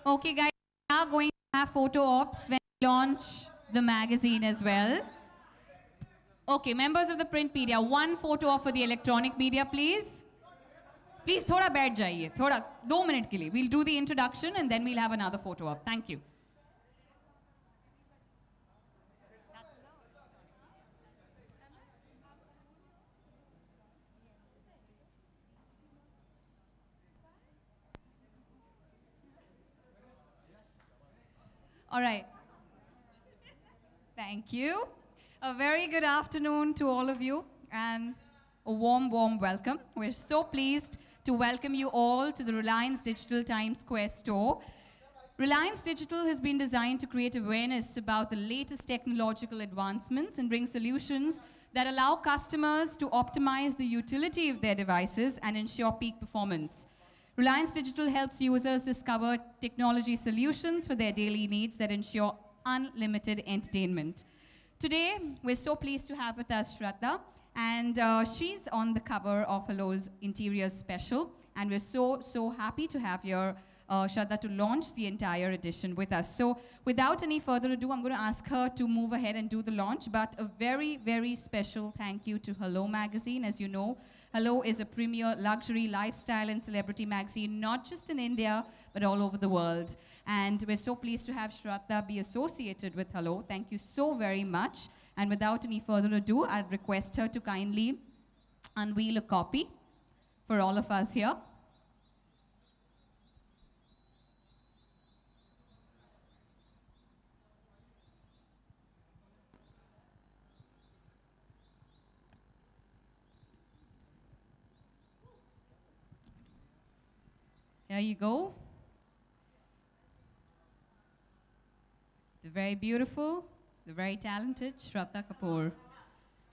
Okay, guys, we are going to have photo ops when we launch the magazine as well. Okay, members of the print media, one photo op for the electronic media, please. Please, thoda baith jaiye, thoda, 2 minutes ke liye. We'll do the introduction and then we'll have another photo op. Thank you. All right. Thank you. A very good afternoon to all of you and a warm, warm welcome. We're so pleased to welcome you all to the Reliance Digital Times Square store. Reliance Digital has been designed to create awareness about the latest technological advancements and bring solutions that allow customers to optimize the utility of their devices and ensure peak performance. Reliance Digital helps users discover technology solutions for their daily needs that ensure unlimited entertainment. Today, we're so pleased to have with us Shraddha, and she's on the cover of Hello's Interiors Special, and we're so happy to have here Shraddha to launch the entire edition with us. So without any further ado, I'm going to ask her to move ahead and do the launch, but a very, very special thank you to Hello Magazine. As you know, Hello is a premier luxury, lifestyle and celebrity magazine, not just in India, but all over the world. And we're so pleased to have Shraddha be associated with Hello. Thank you so very much. And without any further ado, I'd request her to kindly unveil a copy for all of us here. Here you go. The very beautiful, the very talented Shraddha Kapoor.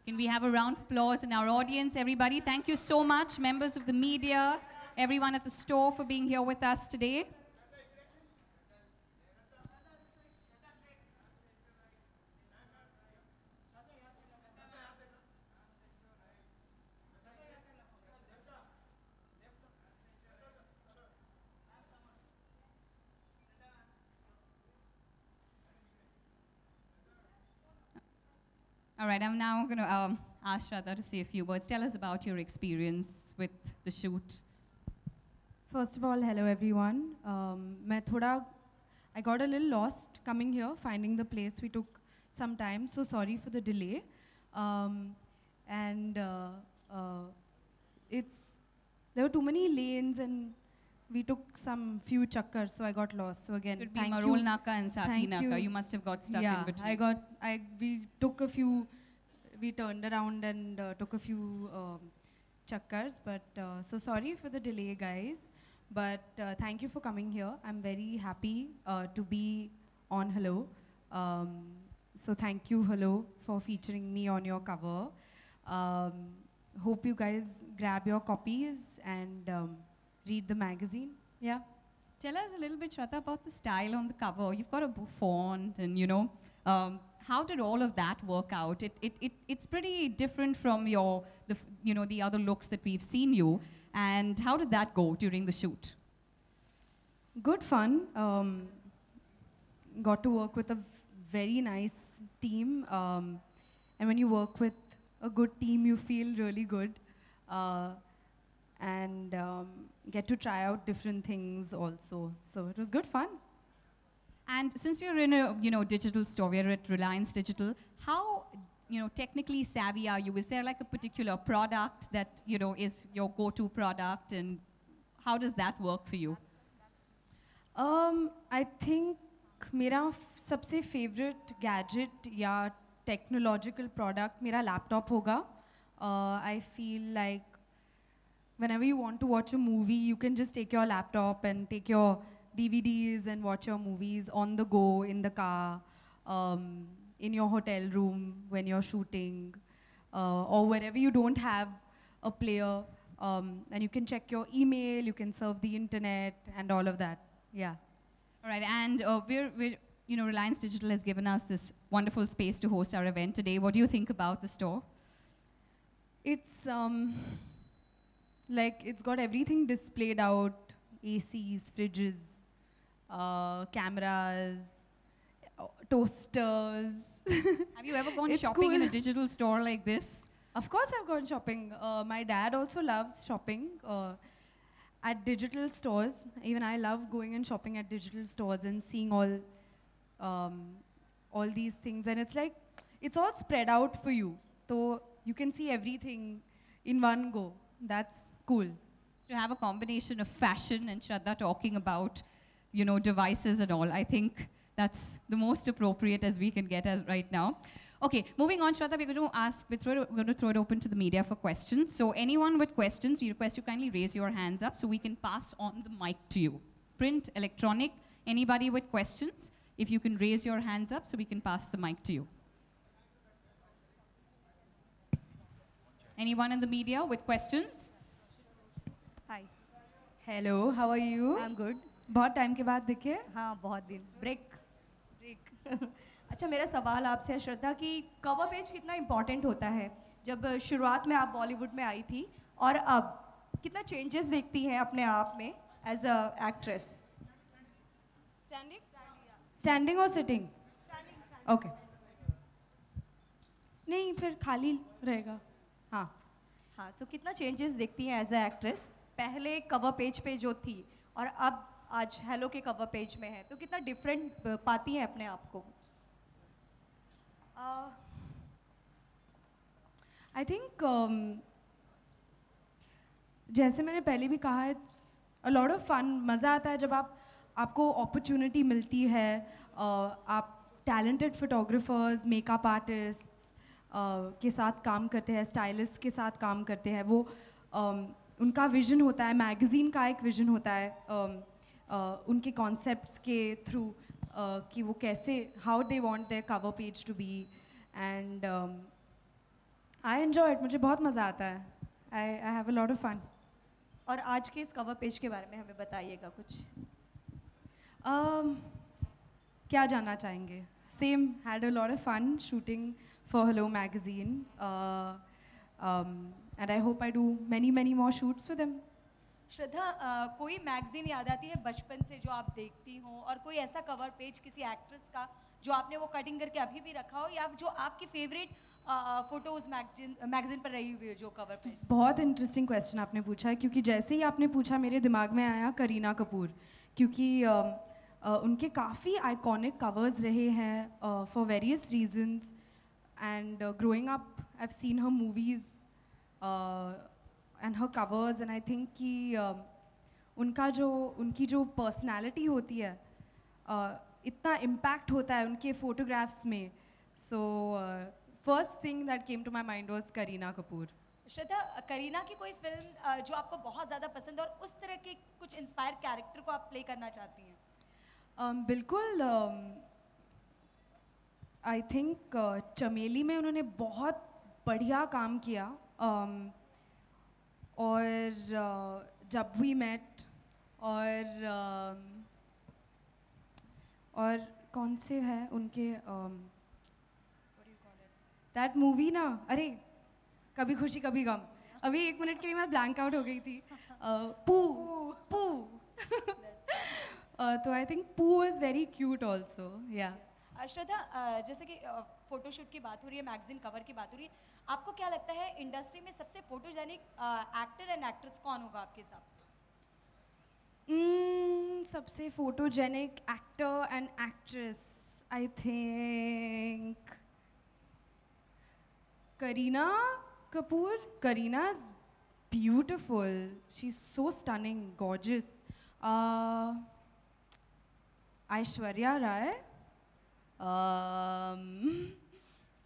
Can we have a round of applause in our audience, everybody? Thank you so much, members of the media, everyone at the store for being here with us today. All right, I'm now going to ask Shraddha to say a few words. Tell us about your experience with the shoot. First of all, hello everyone. I got a little lost coming here, finding the place. We took some time, so sorry for the delay. There were too many lanes and we took some few chakkars, so I got lost. So again, Could be Marol Naka and Saki Naka. You must have got stuck in between. We took a few, we turned around and took a few chakkars. But so sorry for the delay, guys. But thank you for coming here. I'm very happy to be on Hello. So thank you, Hello, for featuring me on your cover. Hope you guys grab your copies and read the magazine. Yeah. Tell us a little bit, Shraddha, about the style on the cover. You've got a font and, you know, how did all of that work out? It's pretty different from the other looks that we've seen you. And how did that go during the shoot? Good fun. Got to work with a very nice team. And when you work with a good team, you feel really good. And get to try out different things also. So it was good fun. And since you're in a digital store, we're at Reliance Digital, how technically savvy are you? Is there like a particular product that is your go-to product, and how does that work for you? I think मेरा सबसे favorite gadget या technological product मेरा laptop होगा. I feel like whenever you want to watch a movie, you can just take your laptop and take your DVDs and watch your movies on the go, in the car, in your hotel room when you're shooting, or wherever you don't have a player. And you can check your email, you can surf the internet and all of that. Yeah. All right, and Reliance Digital has given us this wonderful space to host our event today. What do you think about the store? It's Like it's got everything displayed out, ACs, fridges, cameras, toasters. Have you ever gone It's shopping in a cool. digital store like this? Of course I've gone shopping. My dad also loves shopping at digital stores. Even I love going and shopping at digital stores and seeing all these things. And it's like, it's all spread out for you. So you can see everything in one go. That's cool. To have a combination of fashion and Shraddha talking about, you know, devices and all, I think that's the most appropriate as we can get as right now. Okay, moving on, Shraddha, we're going to throw it open to the media for questions. So anyone with questions, we request you kindly raise your hands up so we can pass on the mic to you. Print, electronic, anybody with questions, if you can raise your hands up so we can pass the mic to you. Anyone in the media with questions? Hi Hello, how are you? I am good बहुत time के बाद दिखे. हाँ बहुत दिन break अच्छा मेरा सवाल आपसे है श्रद्धा कि कवर पेज कितना इम्पोर्टेंट होता है जब शुरुआत में आप बॉलीवुड में आई थी और अब कितना चेंजेस देखती हैं अपने आप में एज अ एक्ट्रेस स्टैंडिंग और सिटिंग? ओके. नहीं, फिर खाली रहेगा. हाँ. हाँ सो कितना चेंजेस देखती हैं एज अ एक्ट्रेस पहले कवर पेज पे जो थी और अब आज हेलो के कवर पेज में है तो कितना डिफरेंट पाती हैं अपने आप को आई थिंक जैसे मैंने पहले भी कहा, it's a lot of fun. मज़ा आता है जब आपको अपॉर्चुनिटी मिलती है. आप टैलेंटेड फोटोग्राफर्स, मेकअप आर्टिस्ट के साथ काम करते हैं, स्टाइलिस्ट के साथ काम करते हैं. वो उनका विजन होता है, मैगज़ीन का एक विजन होता है उनके कॉन्सेप्ट्स के थ्रू कि वो कैसे, how they want their cover page to be. And I enjoy it. मुझे बहुत मज़ा आता है. I have a lot of fun. और आज के इस कवर पेज के बारे में हमें बताइएगा कुछ क्या जानना चाहेंगे? Same, had a lot of fun shooting for Hello magazine. And I hope I do many more shoots with him. श्रद्धा कोई मैगजीन याद आती है बचपन से जो आप देखती हो और कोई ऐसा कवर पेज किसी एक्ट्रेस का जो आपने वो कटिंग करके अभी भी रखा हो या जो आपकी फेवरेट फोटोज मैगजीन पर रही हुई है जो कवर पेज? बहुत इंटरेस्टिंग क्वेश्चन आपने पूछा है क्योंकि जैसे ही आपने पूछा मेरे दिमाग में आया करीना कपूर, क्योंकि उनके काफ़ी आइकॉनिक कवर्स रहे हैं for various reasons. And growing up I have seen her movies and her covers, and I think कि उनकी जो पर्सनालिटी होती है इतना इम्पैक्ट होता है उनके फोटोग्राफ्स में. So first thing that came to my mind was Kareena Kapoor. Shraddha Kareena की कोई फिल्म जो आपको बहुत ज़्यादा पसंद है और उस तरह के कुछ इंस्पायर कैरेक्टर को आप प्ले करना चाहती हैं? बिल्कुल. आई थिंक चमेली में उन्होंने बहुत बढ़िया काम किया. और जब वी मेट और कौन से है उनके दैट मूवी ना, अरे कभी खुशी कभी गम. अभी एक मिनट के लिए मैं ब्लैंक आउट हो गई थी. पू तो आई थिंक पू इज़ वेरी क्यूट ऑल्सो. या श्रद्धा जैसे कि फोटोशूट की बात हो रही है, मैगजीन कवर की बात हो रही है, आपको क्या लगता है इंडस्ट्री में सबसे फोटोजेनिक एक्टर एंड एक्ट्रेस कौन होगा आपके हिसाब से? सबसे photogenic actor and actress, I think Kareena Kapoor. Kareena is beautiful. She is so stunning, gorgeous. Aishwarya Rai.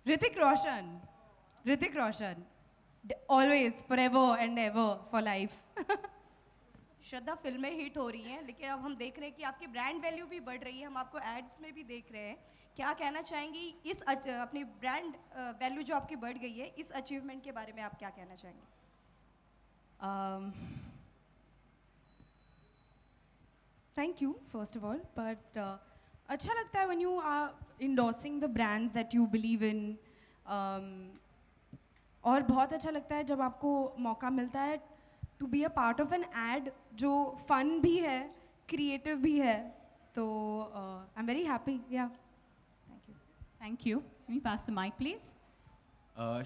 Hrithik Roshan. Always, forever and ever, for life. Shraddha फिल्में हिट हो रही हैं लेकिन अब हम देख रहे हैं कि आपकी ब्रांड वैल्यू भी बढ़ रही है. हम आपको एड्स में भी देख रहे हैं. क्या कहना चाहेंगी इस अपनी ब्रांड वैल्यू जो आपकी बढ़ गई है, इस अचीवमेंट के बारे में आप क्या कहना चाहेंगे? Thank you, first of all. But अच्छा लगता है when you are endorsing the brands that you believe in. और बहुत अच्छा लगता है जब आपको मौका मिलता है to be a part of an ad जो फन भी है, क्रिएटिव भी है, तो I am very happy. Yeah Thank you. Can you pass the mic, please?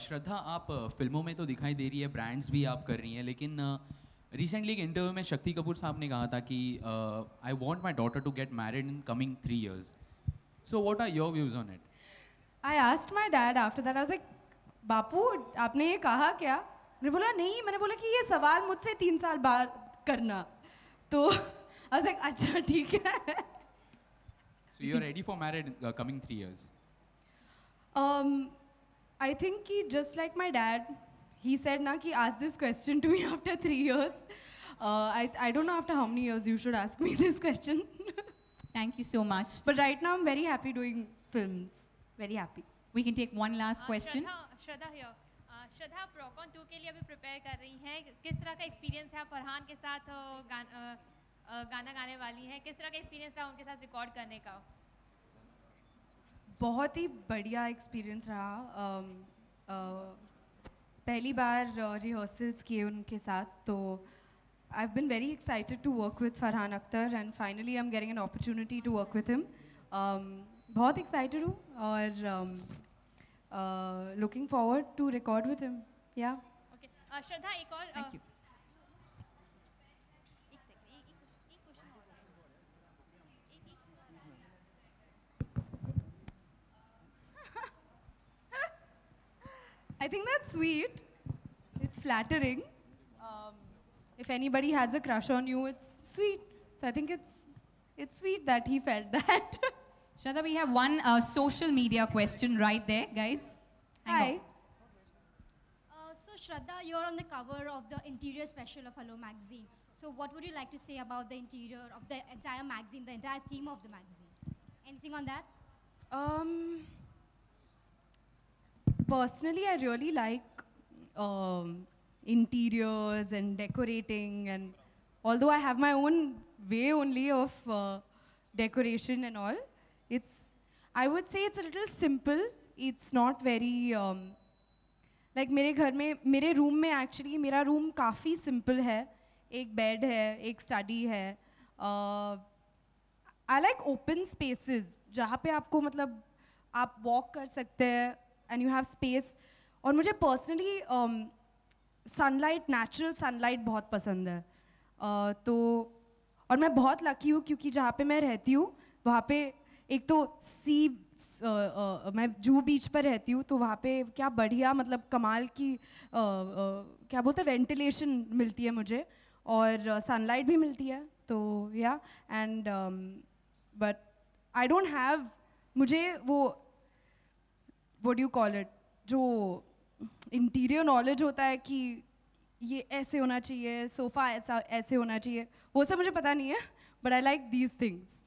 Shraddha, आप फिल्मों में तो दिखाई दे रही है, ब्रांड्स भी आप कर रही हैं, लेकिन रिसेंटली एक इंटरव्यू में शक्ति कपूर साहब ने कहा था कि I want my daughter to get married in coming 3 years. So what are your views on it? I asked my dad after that. I was like, बापू आपने ये कहा क्या? मैंने बोला नहीं, मैंने बोला कि ये सवाल मुझसे 3 साल बाद करना. तो I was like, अच्छा ठीक है. So you are ready for marriage in coming 3 years? I think कि just like my dad, he said ना कि ask this question to me after 3 years. I don't know after how many years you should ask me this question. Thank you so much. But right now I'm very happy doing films. Very happy. We can take one last question. Shraddha here. श्रद्धा, आप rock on 2 के लिए अभी prepare कर रही हैं. किस तरह का एक्सपीरियंस है? फरहान के साथ गाना गाने वाली हैं. किस तरह का एक्सपीरियंस रहा उनके साथ रिकॉर्ड करने का? बहुत ही बढ़िया एक्सपीरियंस रहा. पहली बार रिहर्सल्स किए उनके साथ, तो I have been very excited to work with Farhan Akhtar and finally I am getting an opportunity to work with him. बहुत एक्साइटेड हूँ और looking forward to record with him. Yeah okay Shraddha, एक और Thank you. एक सेकंड, एक question और है. I think that's sweet. It's flattering. If anybody has a crush on you, it's sweet. So I think it's sweet that he felt that. Shraddha, we have one social media question right there, guys. Hang on. Hi. So Shraddha, you're on the cover of the interior special of Hello Magazine. So what would you like to say about the interior of the entire magazine, the entire theme of the magazine? Anything on that? Personally, I really like interiors and decorating, and although I have my own way only of decoration and all, I would say it's a little simple. It's not very like मेरे घर में, मेरे room में actually मेरा room काफ़ी simple है. एक bed है, एक स्टडी है. I like open spaces जहाँ पे आपको मतलब आप walk कर सकते हैं and you have space. और मुझे personally sunlight, natural sunlight बहुत पसंद है. तो और मैं बहुत lucky हूँ क्योंकि जहाँ पे मैं रहती हूँ वहाँ पे एक तो मैं जूहू बीच पर रहती हूँ, तो वहाँ पे क्या बढ़िया मतलब कमाल की क्या बोलते हैं वेंटिलेशन मिलती है मुझे और सनलाइट भी मिलती है. तो या and but I don't have, मुझे वो what do you call it, जो इंटीरियर नॉलेज होता है कि ये ऐसे होना चाहिए, सोफ़ा ऐसे होना चाहिए, वो सब मुझे पता नहीं है. But I like these things.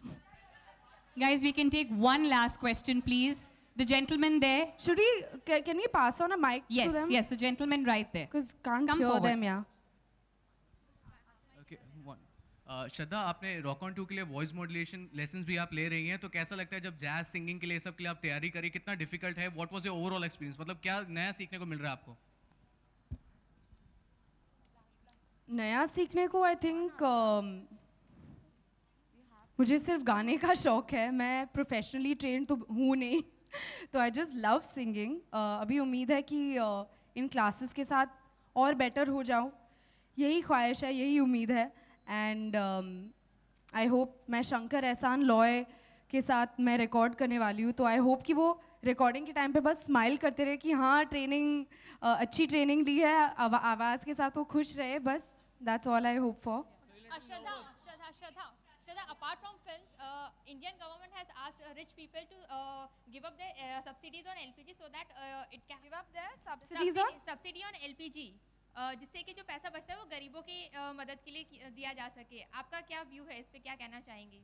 Guys, we can take one last question, please. The gentleman there. Should we, can we pass on a mic to them? Yes, the gentleman right there. Because can't Come hear forward. them, yeah. Okay, one. श्रद्धा, आपने rock on 2 के लिए voice modulation lessons भी आप ले रही हैं, तो कैसा लगता है जब जैज सिंगिंग के लिए सब के लिए आप तैयारी करी, कितना डिफिकल्ट है? What was your overall experience? मतलब क्या नया सीखने को मिल रहा है आपको? नया सीखने को आई थिंक मुझे सिर्फ गाने का शौक है. मैं प्रोफेशनली ट्रेन तो हूँ नहीं. तो आई जस्ट लव सिंगिंग. अभी उम्मीद है कि इन क्लासेस के साथ और बेटर हो जाऊँ, यही ख्वाहिश है, यही उम्मीद है. एंड आई होप मैं शंकर एहसान लॉय के साथ मैं रिकॉर्ड करने वाली हूँ, तो आई होप कि वो रिकॉर्डिंग के टाइम पे बस स्माइल करते रहे कि हाँ ट्रेनिंग अच्छी ट्रेनिंग ली है, आवाज़ के साथ वो खुश रहे. बस that's all I hope for. Shraddha, apart from films, Indian government has asked rich people to give up their subsidies on LPG so that it can Give up their subsidies on? subsidy on LPG, जिससे कि जो पैसा बचता है वो गरीबों की मदद के लिए दिया जा सके. आपका क्या व्यू है इस पे, क्या कहना चाहेंगी?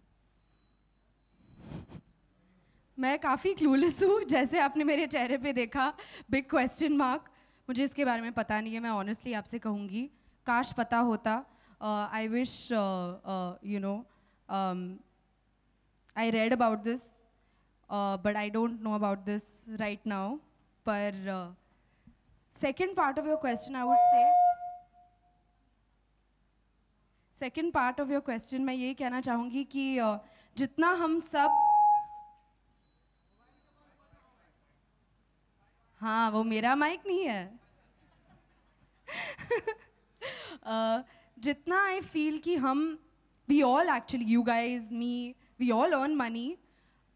मैं काफ़ी क्लूलेस हूँ, जैसे आपने मेरे चेहरे पे देखा बिग क्वेश्चन मार्क. मुझे इसके बारे में पता नहीं है, मैं ऑनेस्टली आपसे कहूँगी. काश पता होता. I wish you know I read about this, but I don't know about this right now. But second part of your question, I would say second part of your question मैं ये कहना चाहूँगी कि जितना हम सब, हाँ वो मेरा माइक नहीं है, जितना आई फील कि हम, we all actually, you guys, me, we all earn money,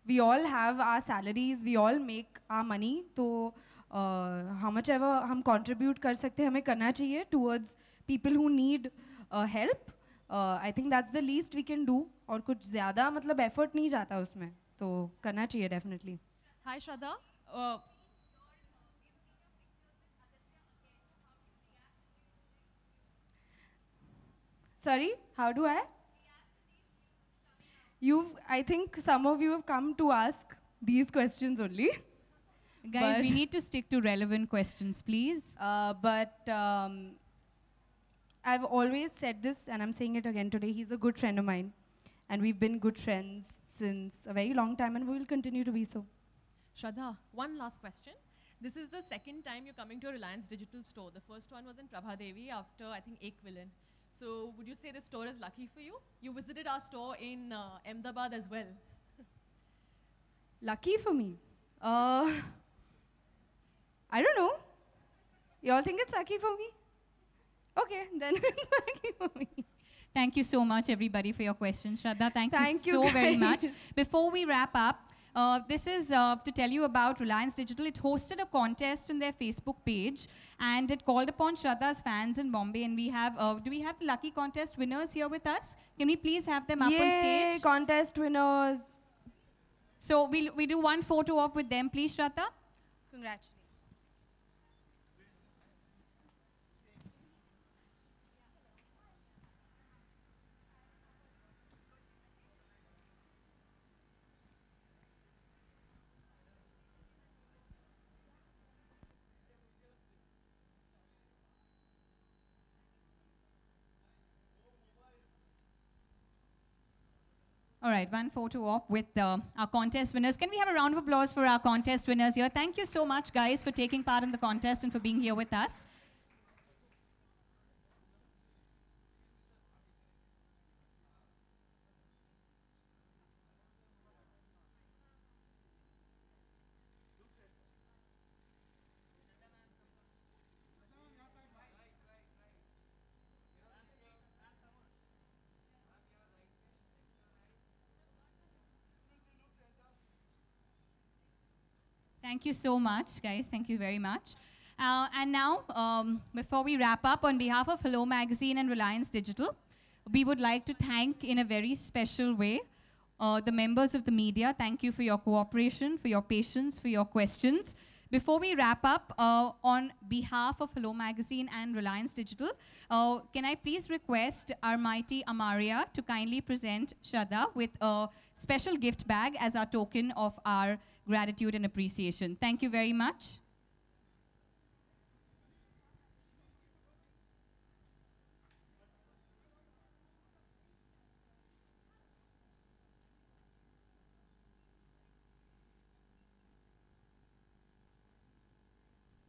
we all have our salaries, we all make our money, तो हाउ मच एवर हम कंट्रीब्यूट कर सकते हैं हमें करना चाहिए towards people who need help. I think that's the least we can do, और कुछ ज़्यादा मतलब एफर्ट नहीं जाता उसमें, तो करना चाहिए definitely. Hi Shraddha. Sorry, how do I? I think some of you have come to ask these questions only. Guys, we But- need to stick to relevant questions, please. But I've always said this, and I'm saying it again today. He's a good friend of mine, and we've been good friends since a very long time, and we will continue to be so. Shraddha, one last question. This is the second time you're coming to a Reliance Digital store. The first one was in Prabhadevi after, I think, Ekvilan. So would you say this store is lucky for you? You visited our store in Ahmedabad as well. Lucky for me? I don't know. You all think it's lucky for me? Okay, then it's lucky for me. Thank you so much, everybody, for your questions. Shraddha, thank Thank you you, so very guys. much. Before we wrap up, this is to tell you about Reliance Digital. It hosted a contest on their Facebook page, and it called upon Shraddha's fans in Bombay. And we have, do we have the lucky contest winners here with us? Can we please have them up on Yay, stage? contest winners. So we do one photo op with them, please, Shraddha. Congratulations. All right, one photo op with our contest winners. Can we have a round of applause for our contest winners here? Thank you so much, guys, for taking part in the contest and for being here with us. Thank you so much, guys. Thank you very much. And now, before we wrap up, on behalf of Hello Magazine and Reliance Digital, we would like to thank in a very special way the members of the media. Thank you for your cooperation, for your patience, for your questions. Before we wrap up, on behalf of Hello Magazine and Reliance Digital, can I please request our mighty Amaria to kindly present Shraddha with a special gift bag as our token of our gratitude and appreciation. Thank you very much.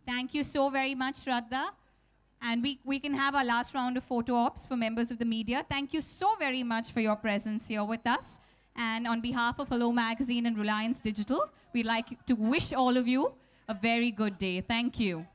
Thank you so very much, Shraddha. And we can have our last round of photo ops for members of the media. Thank you so very much for your presence here with us. And on behalf of Hello Magazine and Reliance Digital, we'd like to wish all of you a very good day. Thank you.